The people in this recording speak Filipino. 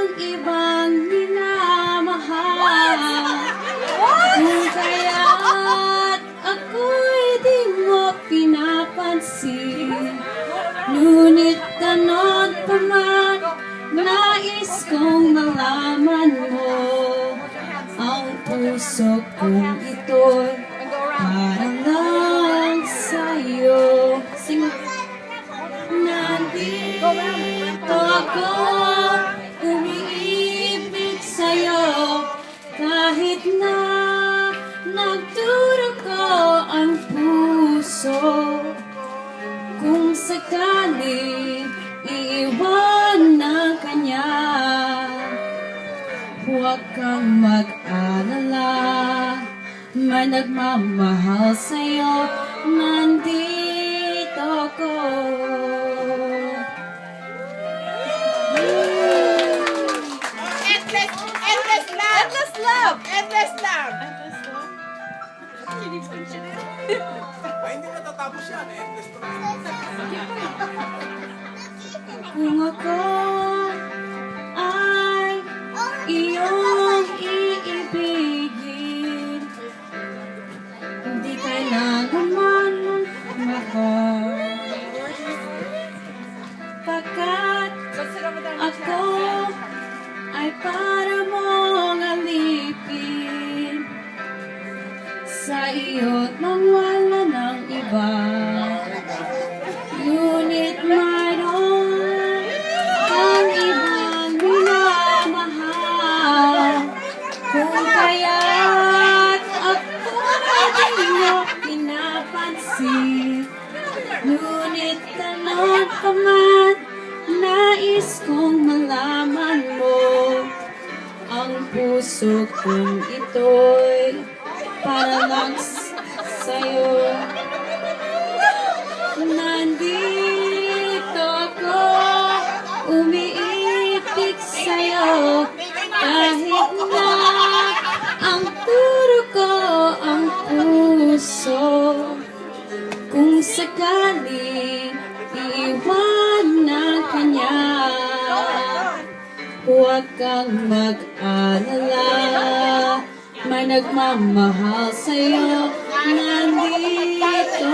iyong ibang minamahal. Kung kaya't ako'y di mo pinapansin, ngunit gano'n pa man, nais kong malaman mo ang puso kong ito'y para lang sa'yo. Nandito ako, umiibig sa'yo, kahit na nagdurugo ang puso. Kung sakaling iiwan ng kanya, huwag kang mag-alala, may nagmamahal sa'yo, nandito ako. Endless love! Endless love! Endless love! Ay, hindi matatapos yan eh. Gusto na. Kung ako ay iyong iibigin, hindi kailangan man mahal, pagkat ako ay para mong alipin, sa iyo't nang wala ng iba. Ngunit mayroon ang ibang minamahal. Kung kaya't ako ay di mo pinapansin, ngunit gano'n pa man, nais kong malaman mo ang puso kong ito'y para lang sa'yo. Nandito ako, umiibig sa'yo, kahit na ang turo ko ang puso. Kung sakaling iiwan ng kanya, huwag kang mag-alala, may nagmamahal sa'yo, nandito